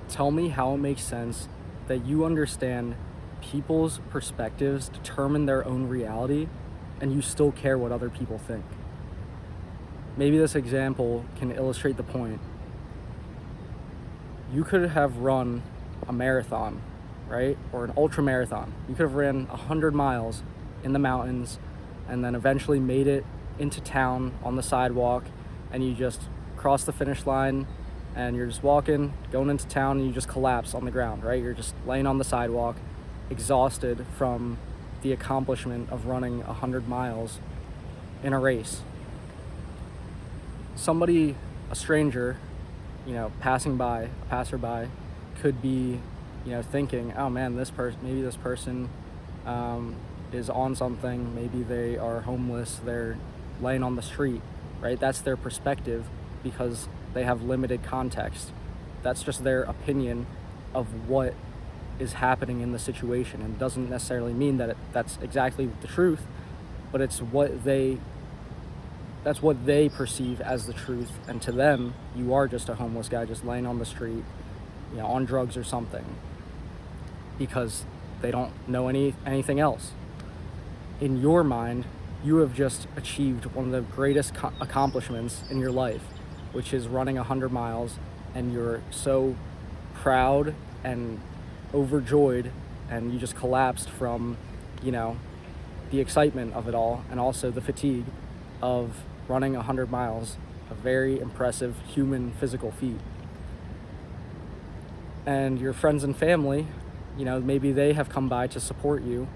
Tell me how it makes sense that you understand people's perspectives determine their own reality and you still care what other people think. Maybe this example can illustrate the point. You could have run a marathon, right? Or an ultra marathon. You could have ran 100 miles in the mountains and then eventually made it into town on the sidewalk, and you just cross the finish line and you're just walking, going into town, and you just collapse on the ground, right? You're just laying on the sidewalk, exhausted from the accomplishment of running 100 miles in a race. Somebody, a stranger, passing by, a passerby, could be, thinking, oh man, maybe this person is on something. Maybe they are homeless. They're laying on the street, right? That's their perspective because they have limited context. That's just their opinion of what is happening in the situation, and doesn't necessarily mean that that's exactly the truth, but that's what they perceive as the truth. And to them, you are just a homeless guy just laying on the street, on drugs or something, because they don't know anything else. In your mind, you have just achieved one of the greatest accomplishments in your life, which is running 100 miles, and you're so proud and overjoyed, and you just collapsed from, the excitement of it all, and also the fatigue of running 100 miles, a very impressive human physical feat. And your friends and family, maybe they have come by to support you,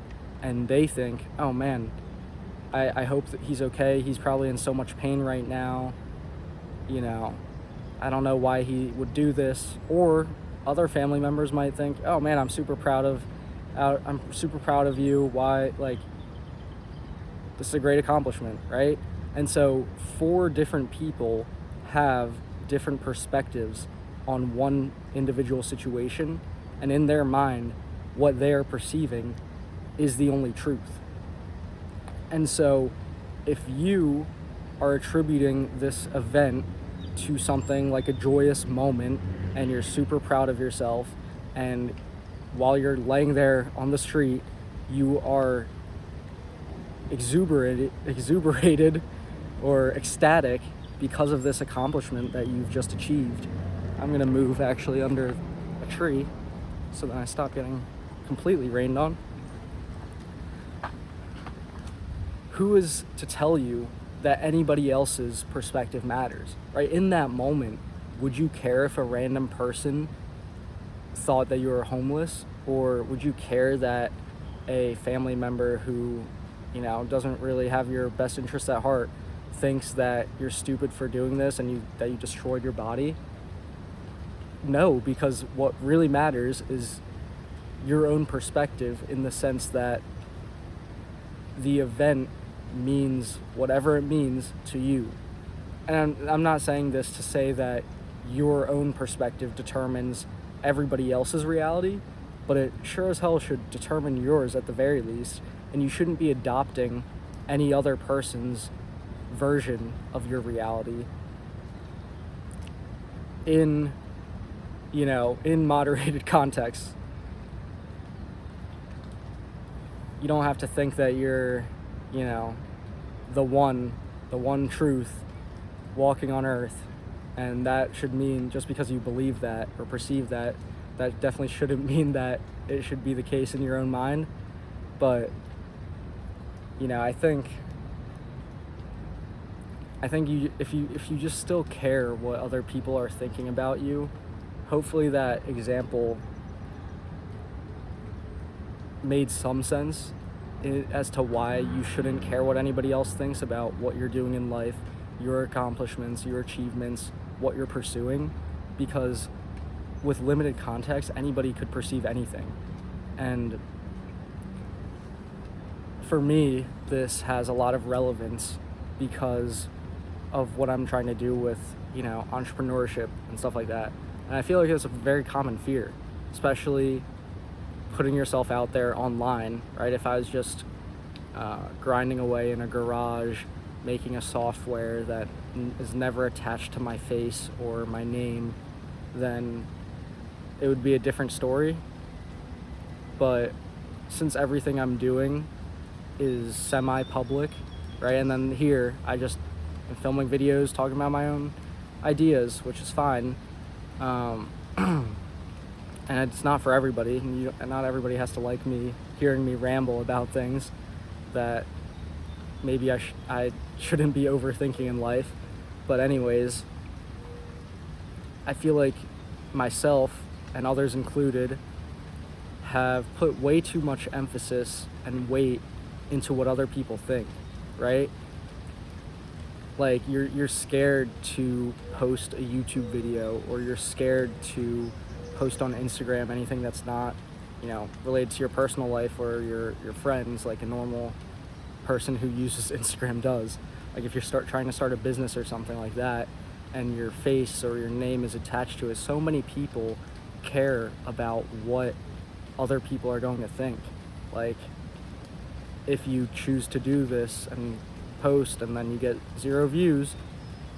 and they think, oh man, I hope that he's okay. He's probably in so much pain right now. I don't know why he would do this. Or other family members might think, oh man, I'm super proud of you. Why, this is a great accomplishment, right? And so 4 different people have different perspectives on one individual situation, and in their mind, what they are perceiving is the only truth. And so if you are attributing this event to something like a joyous moment, and you're super proud of yourself, and while you're laying there on the street, you are exuberated or ecstatic because of this accomplishment that you've just achieved. I'm gonna move actually under a tree so that I stop getting completely rained on. Who is to tell you that anybody else's perspective matters, right? In that moment, would you care if a random person thought that you were homeless? Or would you care that a family member who, doesn't really have your best interest at heart thinks that you're stupid for doing this and that you destroyed your body? No, because what really matters is your own perspective, in the sense that the event means whatever it means to you. And I'm not saying this to say that your own perspective determines everybody else's reality, but it sure as hell should determine yours at the very least. And you shouldn't be adopting any other person's version of your reality in moderated context. You don't have to think that you're, the one truth walking on earth. And that should mean, just because you believe that or perceive that, that definitely shouldn't mean that it should be the case in your own mind. But, I think if you just still care what other people are thinking about you, hopefully that example made some sense as to why you shouldn't care what anybody else thinks about what you're doing in life, your accomplishments, your achievements, what you're pursuing, because with limited context, anybody could perceive anything. And for me, this has a lot of relevance because of what I'm trying to do with, entrepreneurship and stuff like that. And I feel like it's a very common fear, especially putting yourself out there online, right? If I was just grinding away in a garage, making a software that is never attached to my face or my name, then it would be a different story. But since everything I'm doing is semi-public, right? And then here, I just am filming videos, talking about my own ideas, which is fine. And it's not for everybody, and not everybody has to like me, hearing me ramble about things that maybe I shouldn't be overthinking in life. But anyways, I feel like myself, and others included, have put way too much emphasis and weight into what other people think, right? Like you're scared to post a YouTube video, or you're scared to post on Instagram anything that's not, related to your personal life or your friends, like a normal person who uses Instagram does. Like if you're trying to start a business or something like that, and your face or your name is attached to it, so many people care about what other people are going to think. Like if you choose to do this and post and then you get 0 views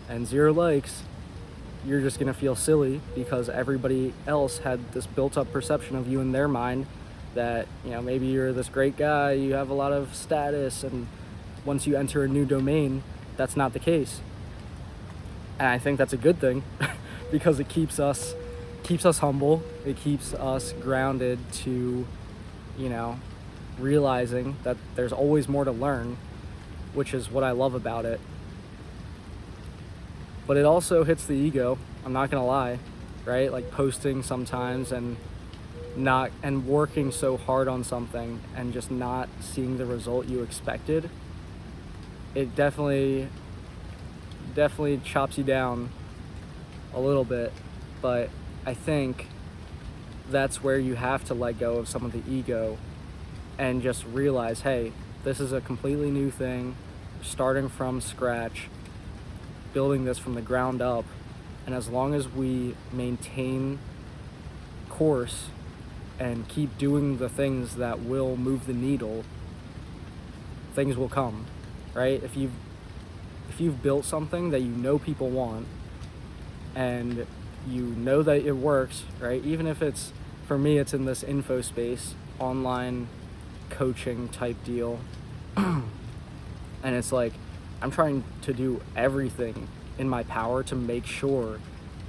and 0 likes, you're just gonna feel silly because everybody else had this built-up perception of you in their mind that, maybe you're this great guy, you have a lot of status, and once you enter a new domain, that's not the case. And I think that's a good thing because it keeps us humble. It keeps us grounded to, realizing that there's always more to learn, which is what I love about it. But it also hits the ego, I'm not gonna lie, right? Like posting sometimes and working so hard on something and just not seeing the result you expected. It definitely chops you down a little bit, but I think that's where you have to let go of some of the ego and just realize, hey, this is a completely new thing, starting from scratch, building this from the ground up, and as long as we maintain course and keep doing the things that will move the needle, things will come, right? If you've built something that people want, and that it works, right? Even if it's, for me, it's in this info space, online coaching type deal. And it's like, I'm trying to do everything in my power to make sure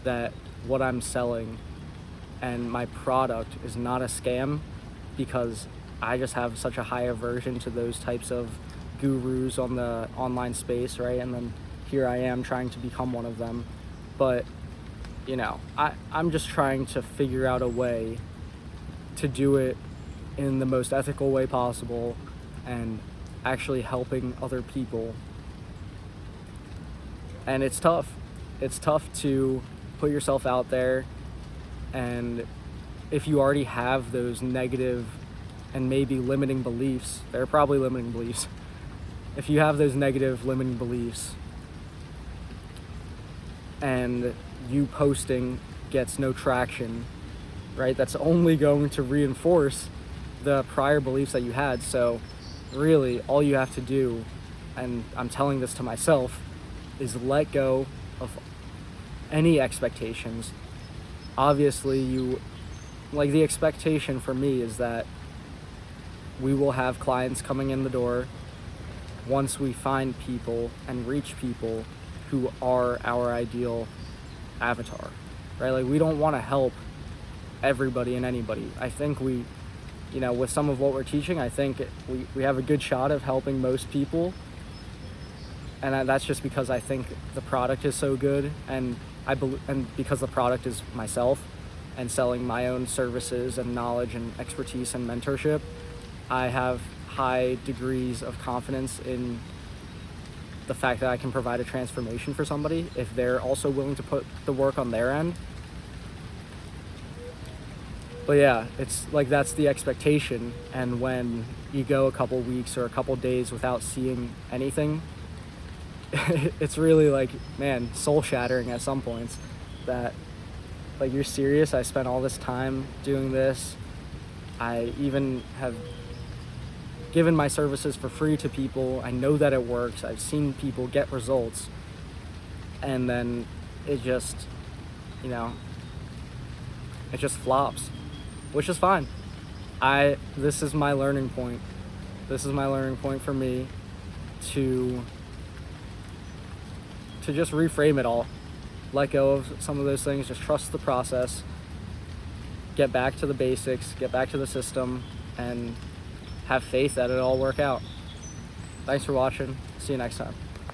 that what I'm selling and my product is not a scam, because I just have such a high aversion to those types of gurus on the online space, right? And then here I am trying to become one of them. But I'm just trying to figure out a way to do it in the most ethical way possible and actually helping other people. And it's tough. It's tough to put yourself out there, and if you already have those negative and maybe limiting beliefs, they're probably limiting beliefs. If you have those negative limiting beliefs and you posting gets no traction, right? That's only going to reinforce the prior beliefs that you had. So really all you have to do, and I'm telling this to myself, is let go of any expectations. Obviously, the expectation for me is that we will have clients coming in the door once we find people and reach people who are our ideal avatar, right? Like, we don't want to help everybody and anybody. I think we, with some of what we're teaching, I think we have a good shot of helping most people. And that's just because I think the product is so good, and because the product is myself and selling my own services and knowledge and expertise and mentorship, I have high degrees of confidence in the fact that I can provide a transformation for somebody if they're also willing to put the work on their end. But yeah, it's like, that's the expectation. And when you go a couple weeks or a couple days without seeing anything, it's really like, man, soul shattering at some points that, like, you're serious? I spent all this time doing this. I even have given my services for free to people. I know that it works. I've seen people get results. And then it just, it just flops, which is fine. This is my learning point. This is my learning point for me to just reframe it all. Let go of some of those things, just trust the process, get back to the basics, get back to the system, and have faith that it'll all work out. Thanks for watching. See you next time.